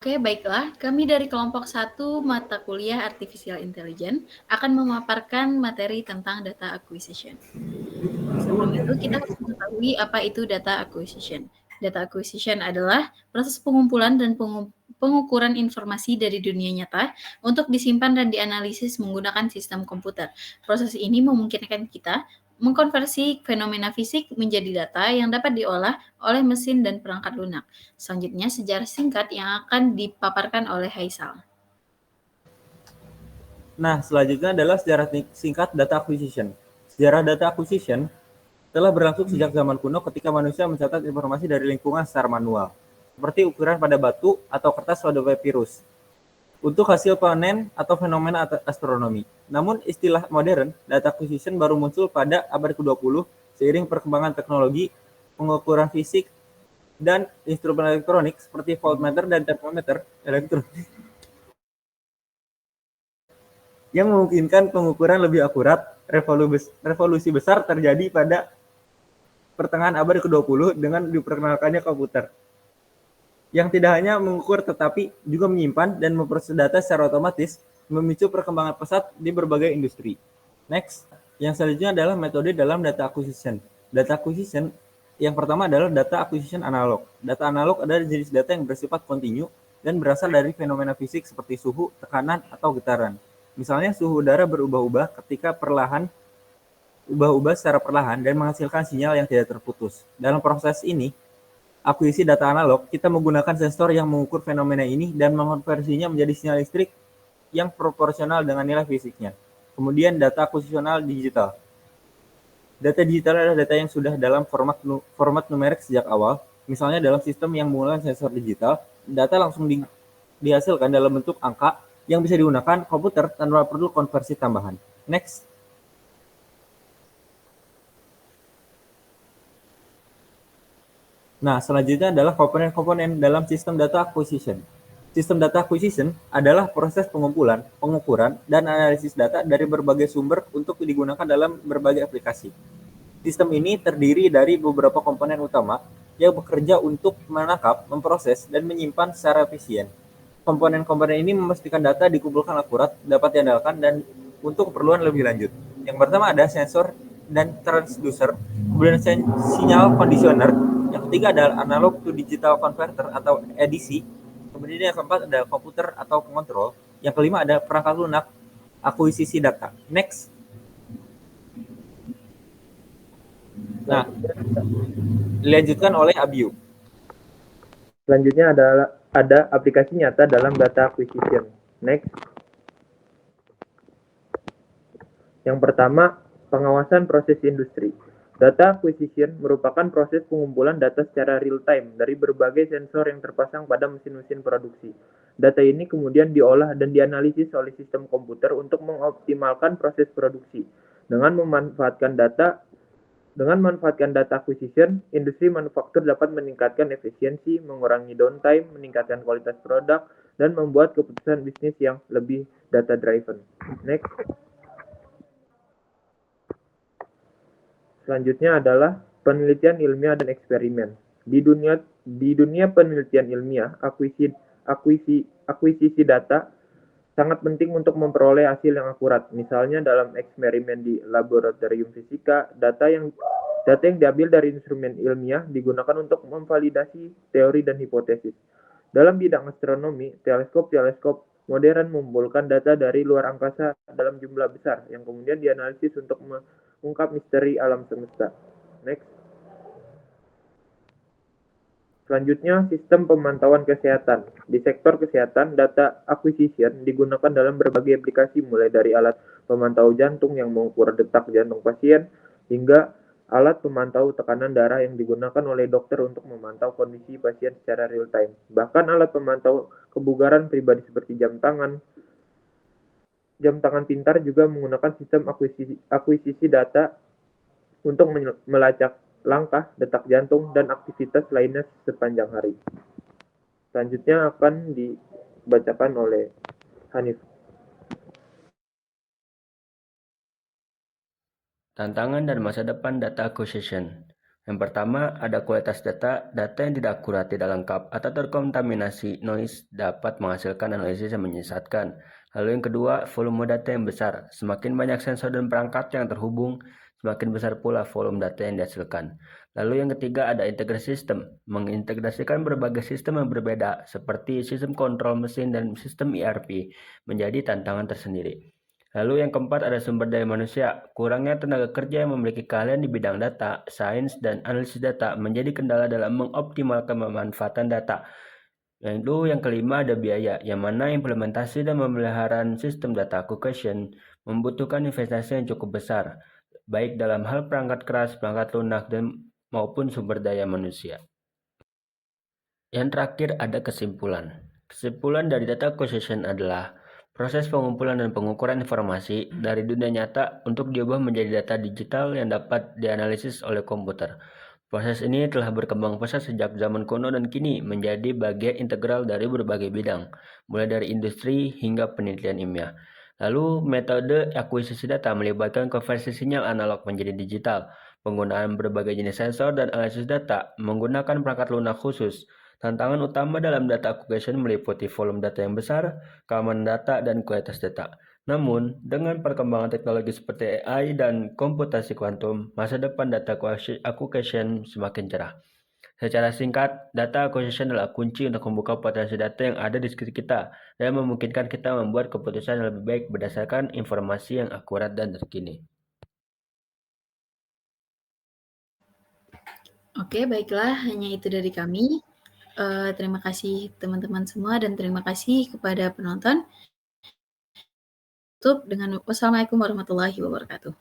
Oke, baiklah. Kami dari kelompok 1 mata kuliah Artificial Intelligence akan memaparkan materi tentang data acquisition. Sebelum itu, kita harus mengetahui apa itu data acquisition. Data acquisition adalah proses pengumpulan dan pengukuran informasi dari dunia nyata untuk disimpan dan dianalisis menggunakan sistem komputer. Proses ini memungkinkan kita mengkonversi fenomena fisik menjadi data yang dapat diolah oleh mesin dan perangkat lunak. Selanjutnya, sejarah singkat yang akan dipaparkan oleh Haisal. Nah, selanjutnya adalah sejarah singkat data acquisition. Sejarah data acquisition telah berlangsung sejak zaman kuno ketika manusia mencatat informasi dari lingkungan secara manual, seperti ukuran pada batu atau kertas pada papirus, untuk hasil panen atau fenomena astronomi. Namun istilah modern, data acquisition baru muncul pada abad ke-20 seiring perkembangan teknologi, pengukuran fisik, dan instrumen elektronik seperti voltmeter dan termometer elektronik yang memungkinkan pengukuran lebih akurat. Revolusi besar terjadi pada pertengahan abad ke-20 dengan diperkenalkannya komputer, yang tidak hanya mengukur tetapi juga menyimpan dan memproses data secara otomatis, memicu perkembangan pesat di berbagai industri. Next, yang selanjutnya adalah metode dalam data acquisition. Data acquisition yang pertama adalah data acquisition analog. Data analog adalah jenis data yang bersifat kontinu dan berasal dari fenomena fisik seperti suhu, tekanan, atau getaran. Misalnya suhu udara berubah-ubah ketika secara perlahan dan menghasilkan sinyal yang tidak terputus. Dalam proses ini, akuisisi data analog, kita menggunakan sensor yang mengukur fenomena ini dan mengonversinya menjadi sinyal listrik yang proporsional dengan nilai fisiknya. Kemudian data akuisisional digital. Data digital adalah data yang sudah dalam format numerik sejak awal. Misalnya dalam sistem yang menggunakan sensor digital, data langsung dihasilkan dalam bentuk angka yang bisa digunakan komputer tanpa perlu konversi tambahan. Next. Nah, selanjutnya adalah komponen-komponen dalam sistem data acquisition. Sistem data acquisition adalah proses pengumpulan, pengukuran, dan analisis data dari berbagai sumber untuk digunakan dalam berbagai aplikasi. Sistem ini terdiri dari beberapa komponen utama yang bekerja untuk menangkap, memproses, dan menyimpan secara efisien. Komponen-komponen ini memastikan data dikumpulkan akurat, dapat diandalkan, dan untuk keperluan lebih lanjut. Yang pertama ada sensor dan transducer, kemudian sinyal conditioner, yang ketiga adalah analog to digital converter atau ADC, kemudian yang keempat ada komputer atau pengontrol, yang kelima ada perangkat lunak, akuisisi data. Next. Nah, dilanjutkan oleh Abiu. Selanjutnya ada aplikasi nyata dalam data acquisition. Next. Yang pertama, pengawasan proses industri. Data acquisition merupakan proses pengumpulan data secara real-time dari berbagai sensor yang terpasang pada mesin-mesin produksi. Data ini kemudian diolah dan dianalisis oleh sistem komputer untuk mengoptimalkan proses produksi. Dengan memanfaatkan data acquisition, industri manufaktur dapat meningkatkan efisiensi, mengurangi downtime, meningkatkan kualitas produk, dan membuat keputusan bisnis yang lebih data-driven. Next. Selanjutnya adalah penelitian ilmiah dan eksperimen. Di dunia penelitian ilmiah, akuisisi data sangat penting untuk memperoleh hasil yang akurat. Misalnya dalam eksperimen di laboratorium fisika, data yang diambil dari instrumen ilmiah digunakan untuk memvalidasi teori dan hipotesis. Dalam bidang astronomi, teleskop modern mengumpulkan data dari luar angkasa dalam jumlah besar yang kemudian dianalisis untuk mengungkap misteri alam semesta. Next. Selanjutnya, sistem pemantauan kesehatan. Di sektor kesehatan, data acquisition digunakan dalam berbagai aplikasi, mulai dari alat pemantau jantung yang mengukur detak jantung pasien, hingga alat pemantau tekanan darah yang digunakan oleh dokter untuk memantau kondisi pasien secara real-time. Bahkan alat pemantau kebugaran pribadi seperti jam tangan pintar juga menggunakan sistem akuisisi data untuk melacak langkah, detak jantung, dan aktivitas lainnya sepanjang hari. Selanjutnya akan dibacakan oleh Hanif. Tantangan dan masa depan data acquisition. Yang pertama, ada kualitas data. Data yang tidak akurat, tidak lengkap, atau terkontaminasi noise dapat menghasilkan analisis yang menyesatkan. Lalu yang kedua, volume data yang besar. Semakin banyak sensor dan perangkat yang terhubung, semakin besar pula volume data yang dihasilkan. Lalu yang ketiga, ada integrasi sistem. Mengintegrasikan berbagai sistem yang berbeda, seperti sistem kontrol mesin dan sistem ERP, menjadi tantangan tersendiri. Lalu yang keempat, ada sumber daya manusia. Kurangnya tenaga kerja yang memiliki keahlian di bidang data, sains, dan analisis data menjadi kendala dalam mengoptimalkan pemanfaatan data. Yang kelima, ada biaya, yang mana implementasi dan pemeliharaan sistem data aggregation membutuhkan investasi yang cukup besar, baik dalam hal perangkat keras, perangkat lunak, dan maupun sumber daya manusia. Yang terakhir, ada kesimpulan. Kesimpulan dari data acquisition adalah proses pengumpulan dan pengukuran informasi dari dunia nyata untuk diubah menjadi data digital yang dapat dianalisis oleh komputer. Proses ini telah berkembang pesat sejak zaman kuno dan kini menjadi bagian integral dari berbagai bidang, mulai dari industri hingga penelitian ilmiah. Lalu, metode akuisisi data melibatkan konversi sinyal analog menjadi digital, penggunaan berbagai jenis sensor dan analisis data menggunakan perangkat lunak khusus. Tantangan utama dalam data aggregation meliputi volume data yang besar, keamanan data, dan kualitas data. Namun, dengan perkembangan teknologi seperti AI dan komputasi kuantum, masa depan data aggregation semakin cerah. Secara singkat, data acquisition adalah kunci untuk membuka potensi data yang ada di sekitar kita dan memungkinkan kita membuat keputusan yang lebih baik berdasarkan informasi yang akurat dan terkini. Oke, baiklah, hanya itu dari kami. Terima kasih teman-teman semua dan terima kasih kepada penonton. Tutup dengan wassalamualaikum warahmatullahi wabarakatuh.